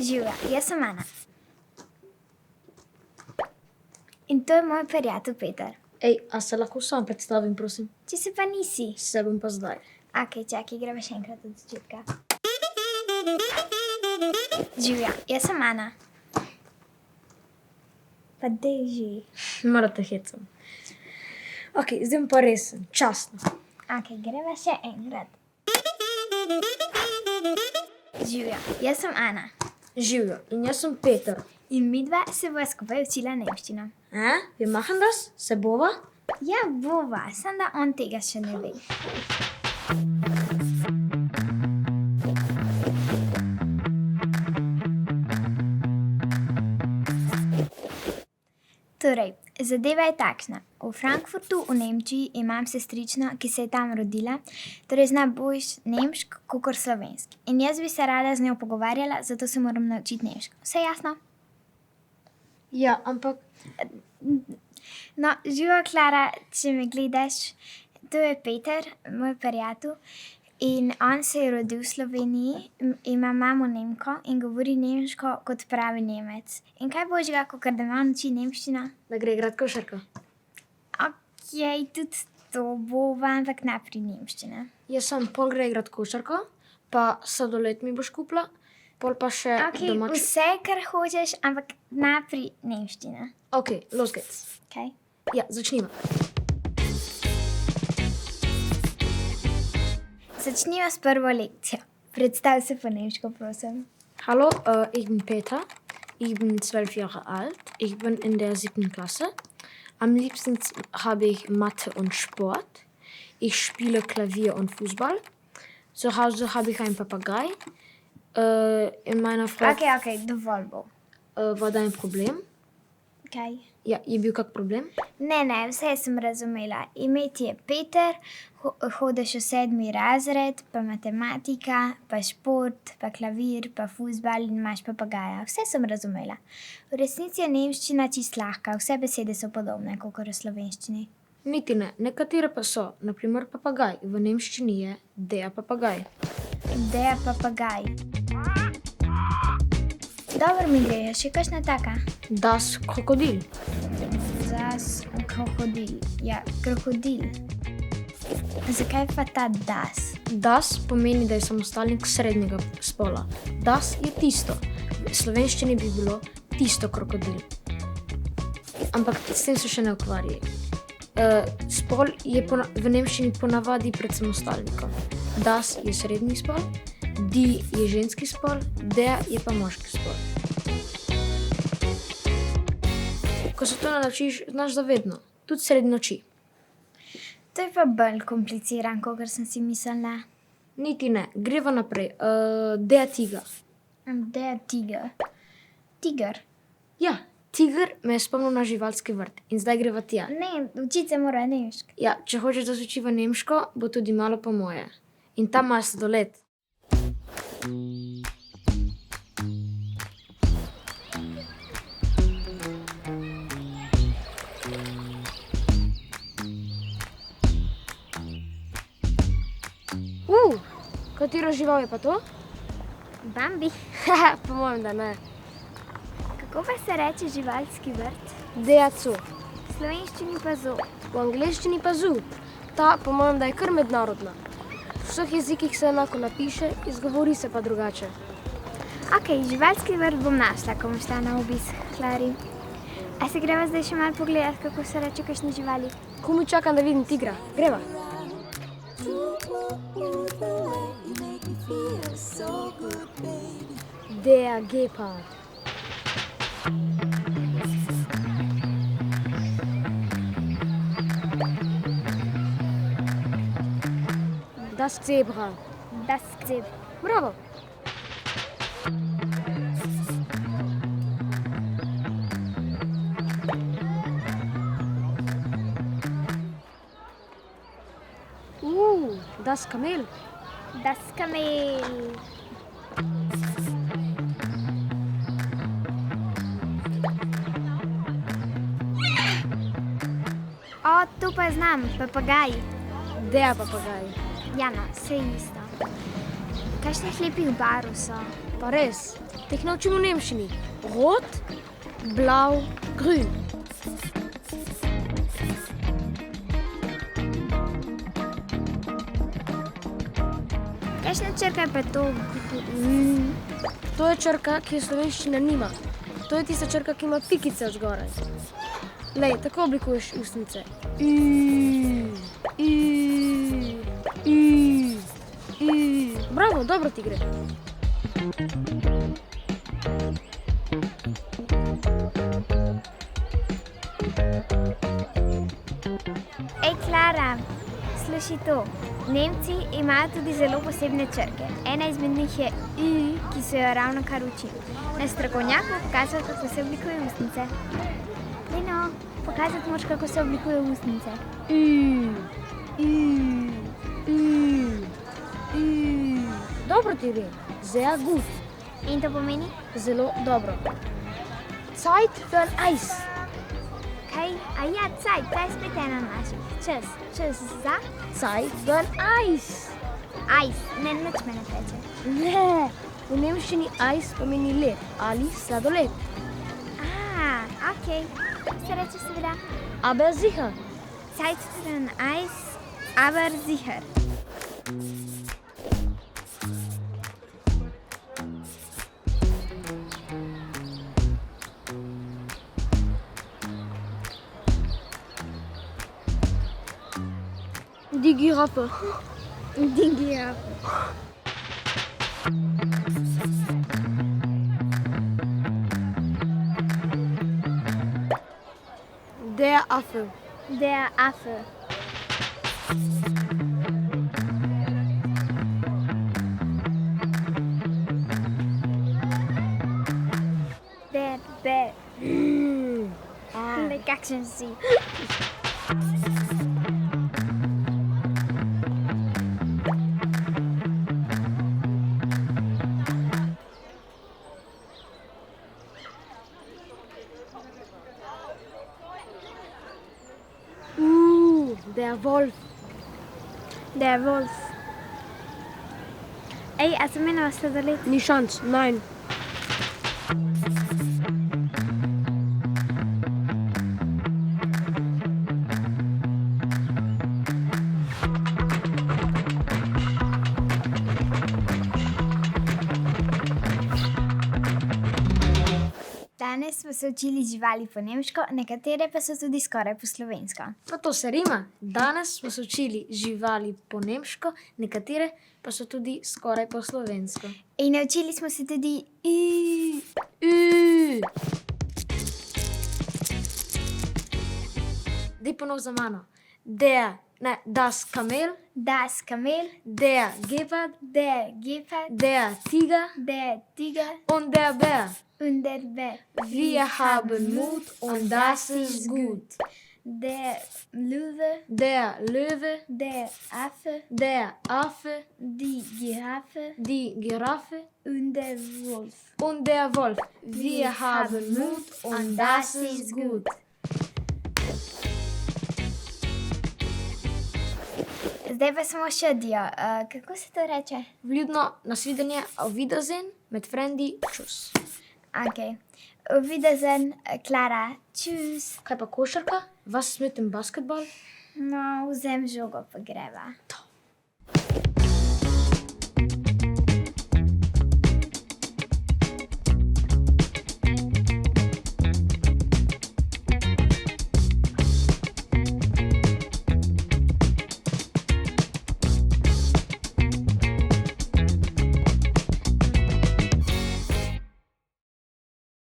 Živja, jaz sem Ana. In to je moj prijatelj Peter. Ej, a se lahko sam predstavim, prosim? Če se pa nisi. Se bom pa zdaj. Okej, čakaj, greva še enkrat od začetka. Živja, jaz sem Ana. Pa dej že. Morate hecam. Ok, zdaj bom pa resen, častno. Okej, greva še enkrat. Živja, jaz sem Ana. Živjo, in jaz sem Peter. In midva se bova skupaj učila nemščino. Wir machen das? Se bova? Ja, bova, samo da on tega še ne ve. Torej, zadeva je takšna. V Frankfurtu v Nemčiji imam sestrično, ki se je tam rodila, torej zna boljš nemško kakor slovenski. In jaz bi se rada z njo pogovarjala, zato se moram naučiti nemško. Vse jasno? Ja, ampak... No, živa Klara, če me gledaš, to je Peter, moj prijatelj. In on se je rodil v Sloveniji, ima mamo Nemko in govori nemško kot pravi Nemec. In kaj božga, kakor da me on uči nemščino? Da gre igrat košarko. Okej, tudi to bova, ampak najprej nemščina. Jaz sem pol gre igrat košarko, pa sladoled mi boš kupila, pol pa še Okej, vse, kar hočeš, ampak najprej nemščina. Ok, los geht's. Okej. Ja, začnimo. Začnimo s prvo lekcijo. Predstav se po nemško, prosim. Hallo, ich bin Peter. Ich bin 12 Jahre alt. Ich bin in der 7. Klasse. Am liebsten habe ich Mathe und Sport. Ich spiele Klavier und Fußball. Zu Hause habe ich einen Papagei. In meiner Frau... Okej, dovolj bo. War da ein Problem? Kaj? Ja, je bil kak problem? Ne, vse sem razumela. Ime ti je Peter, hodiš v 7. razred, pa matematika, pa šport, pa klavir, pa fuzbal in imaš papagaja. Vse sem razumela. V resnici je nemščina čisto lahka, vse besede so podobne, kakor v slovenščini. Niti ne, nekatere pa so. Naprimer papagaj. V nemščini je der papagaj. Der papagaj. Dobro mi gre, še kakšna taka? Das Krokodil. Das krokodil. Ja, krokodil. Zakaj pa ta das? Das pomeni, da je samostalnik srednjega spola. Das je tisto. V slovenščini bi bilo tisto krokodil. Ampak s tem se še ne ukvarja. Spol je v nemščini ponavadi pred samostalnikom. Das je srednji spol, die je ženski spol, der je pa moški spol. Ko se to naučiš, znaš zavedno. Tudi sredi noči. To je pa bolj kompliciran, kakor sem si mislila. Niti ne, greva naprej. Der Tiger. Der Tiger. Tiger? Ja, tiger me je spomnil na živalski vrt in zdaj greva tja. Ne, učiti se mora nemško. Ja, če hočeš, da se učiva nemško, bo tudi malo po moje. In tam imaš sladoled. Katero žival je pa to? Bambi. Po mojem, da ne. Kako pa se reče živalski vrt? Der Zoo. V slovenščini pa zoo. V angleščini pa zoo. Ta, po mojem, da je kar mednarodna. V vseh jezikih se enako napiše, izgovori se pa drugače. Okej, živalski vrt bom našla, ko bom šla na obisk Klari. A se greva zdaj še malo pogledati, kako se reče kakšni živali? Komaj čakam, da vidim tigra. Greva. Der Gepard. Das Zebra. Das Zebra. Bravo. Das Kamel. Das Kamel. O, tu pa znam, papagaj. Der papagaj. Ja, no, vse isto. Kakšnih lepih barv so? Pa res, teh naučimo v nemščini. Rot, blau, grün. Kakšna črka je pa to? To je črka, ki je slovenščina nima. To je tista črka, ki ima pikice od zgoraj. Lej, tako oblikuješ ustnice. Bravo, dobro ti gre. Ej, Klara, slušaj to. Nemci imajo tudi zelo posebne črke. Ena izmed njih je Ü, ki so jo ravnokar učili. Naj strokovnjaku pokazati, kako se oblikujejo ustnice. Lino, pokazati moraš, kako se oblikujejo ustnice. Dobro ti gre. Sehr gut. In to pomeni? Zelo dobro. Zeit für ein Eis. Kaj? A ja, Zeit, ta je spet ena naših. Čas za? Zeit für ein Eis. Ice, ne, nič me ne teče. Ne, v nemščini Eis pomeni led ali sladoled. Okay. Se reče seveda? Aber sicher. Zeit für ein Eis, aber sicher. Die Giraffe. Die Giraffe. Der Affe. Der Affe. Der Bär. Like action see. Der Wolf. Der Wolf. Ej, a sem imela sladoled? Ni šanc, nein. Danes smo se učili živali po nemško, nekatere pa so tudi skoraj po slovensko. Pa to se rima. Danes smo se učili živali po nemško, nekatere pa so tudi skoraj po slovensko. In naučili smo se tudi Dej ponov za mano. Das Kamel. Das Kamel, Der Gepard. der Gepard, Der Tiger. der Tiger Und der Bär. und der Bär. Wir haben Mut und das ist gut. Der Löwe, Der Löwe. der Affe, Der Affe. die Giraffe Die Giraffe. und der Wolf. Und der Wolf. Wir haben Mut und das ist gut. Zdaj pa smo še dio. Kako se to reče? Vljudno nasvidenje, auf Wiedersehen, mit Frendi, tschüss. Okay. Auf Wiedersehen, Klara. Tschüss. Kaj pa košarka? Was mit dem Basketball? No, vzem žogo pa greva.